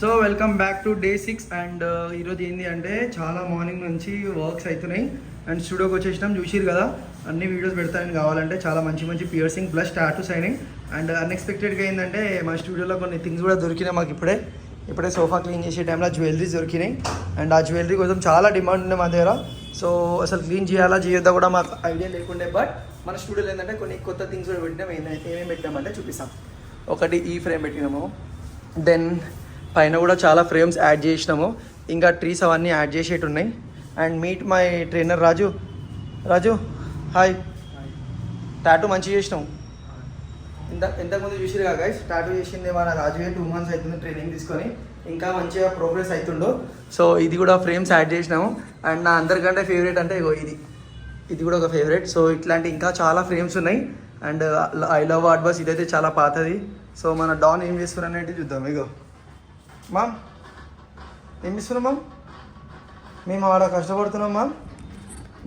So welcome back to day 6 and ఈరోజు ఏంటి అంటే చాలా మార్నింగ్ నుంచి వర్క్స్ అవుతున్నాయి అండ్ స్టూడియోకి వచ్చేసినాం. చూసిరు కదా అన్ని వీడియోస్ పెడతానని కావాలంటే చాలా మంచి మంచి పియర్సింగ్ ప్లస్ టాటూస్ అయినాయి. అండ్ అన్ఎక్స్పెక్టెడ్గా ఏంటంటే మా స్టూడియోలో కొన్ని థింగ్స్ కూడా దొరికినాయి మాకు ఇప్పుడే సోఫా క్లీన్ చేసే టైంలో జ్యువెలరీస్ దొరికినాయి. అండ్ ఆ జ్యువెలరీ కోసం చాలా డిమాండ్ ఉంది మా దగ్గర. సో అసలు క్లీన్ చేయాలా చేయొద్దా కూడా మాకు ఐడియా లేకుండే. బట్ మన స్టూడియోలో ఏంటంటే కొన్ని కొత్త థింగ్స్ కూడా పెట్టినాం. ఏమేమి పెట్టామంటే చూపిస్తాం. ఒకటి ఈ ఫ్రేమ్ పెట్టినాము, దెన్ పైన కూడా చాలా ఫ్రేమ్స్ యాడ్ చేసినాము, ఇంకా ట్రీస్ అవన్నీ యాడ్ చేసేటి ఉన్నాయి. And meet my trainer Raju hi. Tattoo మంచిగా చేసినాము. ఇంతకుముందు చూసిరు కదా గైస్, టాటూ చేసింది మన రాజువే 2 months అవుతుంది ట్రైనింగ్ తీసుకొని, ఇంకా మంచిగా ప్రోగ్రెస్ అవుతుండో. సో ఇది కూడా ఫ్రేమ్స్ యాడ్ చేసినాము. అండ్ నా అందరికంటే ఫేవరెట్ అంటే ఇగో ఇది కూడా ఒక ఫేవరెట్. సో ఇట్లాంటి ఇంకా చాలా ఫ్రేమ్స్ ఉన్నాయి. And I love art bus ఇదైతే చాలా పాతది. సో మన డాన్ ఏం చేస్తున్నారు అనేది చూద్దాం. ఇగో మామ్ ఏం చేస్తున్నాం మామ్? మేము ఆడ కష్టపడుతున్నాం మామ్,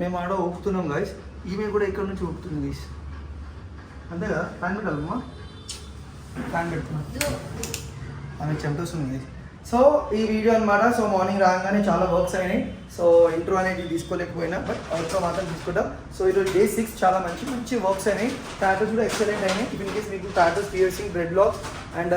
మేము ఆడ ఊపుతున్నాం గైస్. ఈమె కూడా ఇక్కడ నుంచి ఊపుతుంది గైస్, అంతే కదా. ఫ్యాన్ పెట్టాలమ్మా, ఫ్యాన్ పెడుతున్నాం, ఆమె చెమటొస్తుంది గైస్. సో ఈ వీడియో అనమాట. సో మార్నింగ్ రాగానే చాలా వర్క్స్ అయినాయి. సో ఇంట్రో అనేది తీసుకోలేకపోయినా బట్ అవుట్రో మాత్రం తీసుకుంటాం. సో ఈరోజు డే 6 చాలా మంచి వర్క్స్ అయినాయి. టాటూస్ కూడా ఎక్సలెంట్ అయినాయి. ఇన్ కేస్ మీకు tattoos, piercing, dread lakhs and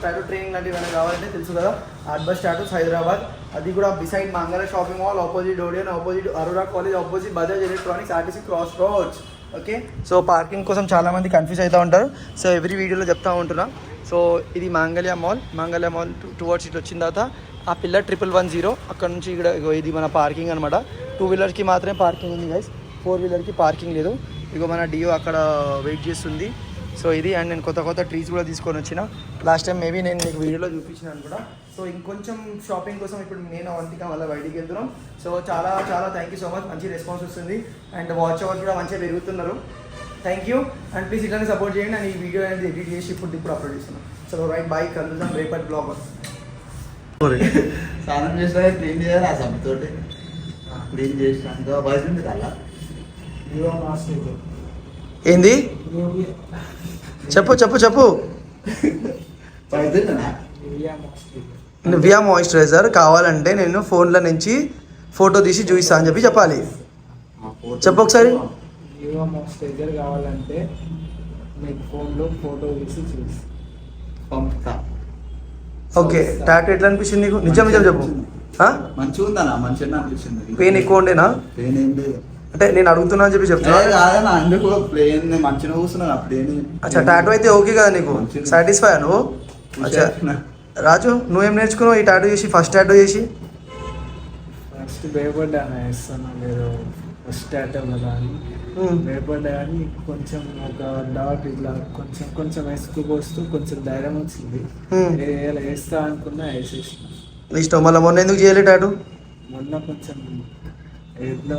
tattoo training లాంటివి ఏమైనా కావాలంటే తెలుసు కదా, ఆర్ట్ బస్ టాటూస్ హైదరాబాద్. అది కూడా beside Mangala shopping mall, opposite Odeon, opposite Aurora college, opposite Bajaj electronics, RTC cross roads. Okay, so parking కోసం చాలామంది కన్ఫ్యూజ్ అవుతూ ఉంటారు. సో ఎవ్రీ వీడియోలో చెప్తా ఉంటున్నా. సో ఇది మాంగళ్య మాల్ టువర్డ్స్ ఇటు వచ్చిన తర్వాత ఆ పిల్లర్ 1110 అక్కడ నుంచి ఇక్కడ ఇది మన పార్కింగ్ అనమాట. 2 వీలర్స్కి మాత్రమే పార్కింగ్ ఉంది గైస్, 4 వీలర్కి పార్కింగ్ లేదు. ఇగో మన డియో అక్కడ వెయిట్ చేస్తుంది. సో ఇది. అండ్ నేను కొత్త ట్రీస్ కూడా తీసుకొని వచ్చిన. లాస్ట్ టైం మేబీ నేను మీకు వీడియోలో చూపించినాను కూడా. సో ఇంకొంచెం షాపింగ్ కోసం ఇప్పుడు నేను అవంతిక మళ్ళీ బయటికి వెళ్తున్నాం. సో చాలా థ్యాంక్ యూ సో మచ్. మంచి రెస్పాన్స్ వస్తుంది అండ్ వాచ్ అవర్స్ కూడా మంచిగా పెరుగుతున్నారు. Thank you. అండ్ ప్లీజ్ ఇట్లానే సపోర్ట్ చేయండి. అండ్ ఈ వీడియో అనేది ఎడిట్ చేసి ఇప్పుడు అప్లోడ్ చేస్తున్నాను. సో రైట్ బై, కలుద్దాం రేపటి బ్లాగ్. స్నానం చేసినా క్లీన్ చేయాలి, ఆ సబ్బుతోటి క్లీన్ చేసినాక బయట కదా. ఏంది చెప్పు. వియా మాయిశ్చరైజర్ కావాలంటే నేను ఫోన్లో నుంచి ఫోటో తీసి చూపిస్తా అని చెప్పాలి. చెప్పు ఒకసారి. వివా మాయిశ్చరైజర్ కావాలంటే మీకు ఫోన్లో ఫోటో తీసి చూసి పంపుతా. ఓకే, టాటూ ఎట్లా అనిపించింది నీకు? నిజం చెప్పు. మంచిగా ఉందన్నా, మంచిగా అనిపించింది. పెయిన్ ఎక్కువ ఉండేనా? పెయిన్ ఏం లేదు అంటే నేను అడుగుతున్నా అని చెప్పి చెప్తున్నా. కాదన్నా, అందుకు ప్లేన్ మంచిగా కూర్చున్నాను ప్లేన్. అచ్చా, టాటూ అయితే ఓకే కదా నీకు? సాటిస్ఫై నువ్వు? అచ్చా రాజు, నువ్వేం నేర్చుకున్నావు ఈ టాటూ చేసి? ఫస్ట్ టాటూ చేసి ఫస్ట్ భయపడ్డాను, వేస్తాను లేదు ఫస్ట్ టాటూ కదా అని భయపడ్డా. కానీ కొంచెం ఒక డాట్ ఇట్లా కొంచెం వేసుకుపోస్తూ కొంచెం ధైర్యం వచ్చింది. వేస్తా అనుకున్నా, వేసేసిన. ఇష్టం. మళ్ళీ మొన్న ఎందుకు చేయలే టాటూ? మొన్న కొంచెం ఏదో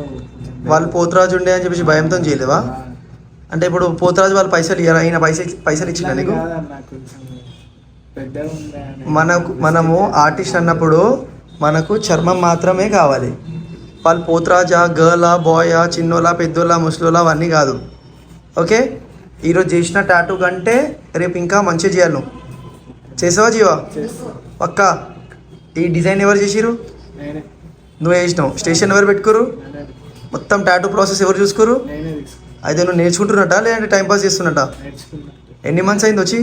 వాళ్ళు పోతరాజు ఉండే అని చెప్పేసి భయంతో చేయలేవా? అంటే ఇప్పుడు పోతరాజు వాళ్ళు పైసలు ఇయ్యారా? అయినా పైసలు ఇచ్చిందా నీకు? కొంచెం పెద్దగా ఉండే. మనము ఆర్టిస్ట్ అన్నప్పుడు మనకు చర్మం మాత్రమే కావాలి. వాళ్ళు పోతరాజా, గర్లా, బాయా, చిన్నోలా, పెద్దోలా, ముసలోలా అవన్నీ కాదు. ఓకే, ఈరోజు చేసిన టాటూ కంటే రేపు ఇంకా మంచిగా చేయాలి. నువ్వు చేసావా జీవా? పక్కా. ఈ డిజైన్ ఎవరు చేసిరు? నువ్వు వేసినావు. స్టేషన్ ఎవరు పెట్టుకోరు? మొత్తం టాటూ ప్రాసెస్ ఎవరు చూసుకోరు? అయితే నువ్వు నేర్చుకుంటున్నట్టా లేదంటే టైంపాస్ చేస్తున్నట్టా? ఎన్ని మంత్స్ అయింది వచ్చి?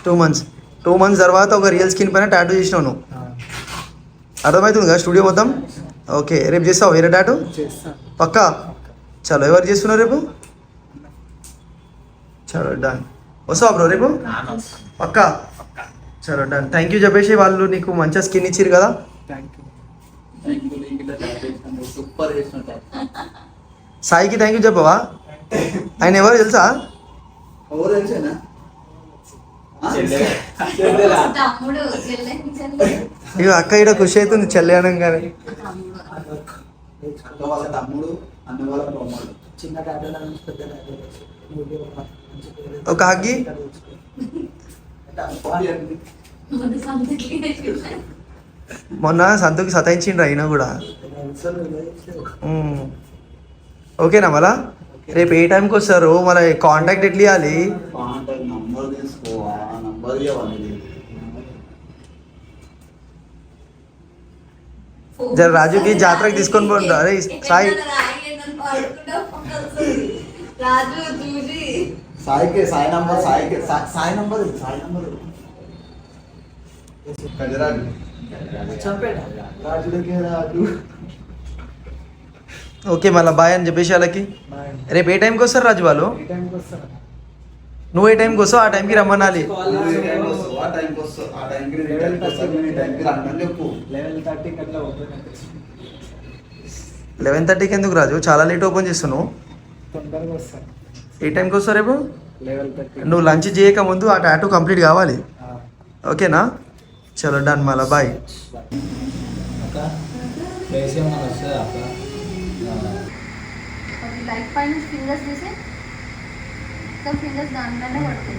2 months. 2 months తర్వాత ఒక రియల్ స్కిన్ పైన టాటూ చేసినావు నువ్వు. అర్థమవుతుంది కదా స్టూడియో మొత్తం? ఓకే, రేపు చేస్తావు వేరే టాటూ? పక్కా. చలో, ఎవరు చేస్తున్నారు రేపు? చలో డన్. వస్తావా బ్రో రేపు? పక్కా. చలో డన్. థ్యాంక్ యూ చెప్పేసి వాళ్ళు నీకు మంచిగా స్కిన్ ఇచ్చిరు కదా. సూపర్ చేసిన. సాయికి థ్యాంక్ యూ చెప్పవా? ఆయన ఎవరు తెలుసా? ఎవరు తెలిసేనా? ఇక అక్క ఇక్కడ ఖుషి అవుతుంది చెల్లి అనగానే. వాళ్ళ తమ్ముడు, అన్న వాళ్ళ బొమ్మలు. చిన్న టాటూ ఒక హగ్గి. మొన్న సంతకి సతాయించిండ్రు అయినా కూడా. ఓకేనా? మళ్ళా రేపు ఏ టైంకి వస్తారు? మళ్ళీ కాంటాక్ట్ ఎట్లా ఇవ్వాలి? జర రాజుకి జాతరకి తీసుకొని పోండి. అరే సాయి రాజు చూసి సాయికి సాయి నంబర్ సాయికి సాయి నంబర్ గజరాజు రాజులకే రాజు. ఓకే మళ్ళీ బాయ్ అని చెప్పేసి వాళ్ళకి. రేపు ఏ టైంకి వస్తారు రాజు వాళ్ళు? ఈ టైంకి వస్తాను. నువ్వు ఏ టైంకి వస్తావు ఆ టైంకి రమ్మనాలి. నువ్వు ఏ టైంకి వస్తావు ఆ టైంకి వస్తావు. ఆ టైంకి నేను ఈ టైంకి వస్తాను. నేను ఈ టైంకి రమ్మని చెప్పు. 11:30 అట్లా ఓపెన్ అవుతుంది. 11:30కి ఎందుకు రాజు? చాలా లేట్ ఓపెన్ చేస్తున్నావు. తొందరగా వస్తాను. ఏ టైంకి వస్తావు రేపు? 11:30. నువ్వు లంచ్ చేయక ముందు ఆ టాటూ కంప్లీట్ కావాలి. ఓకేనా? చలో డన్ మళ్ళా బాయ్. లైట్ పైన ఫింగర్స్ తీసి ఫింగర్స్ దాంట్లోనే పడుతుంది.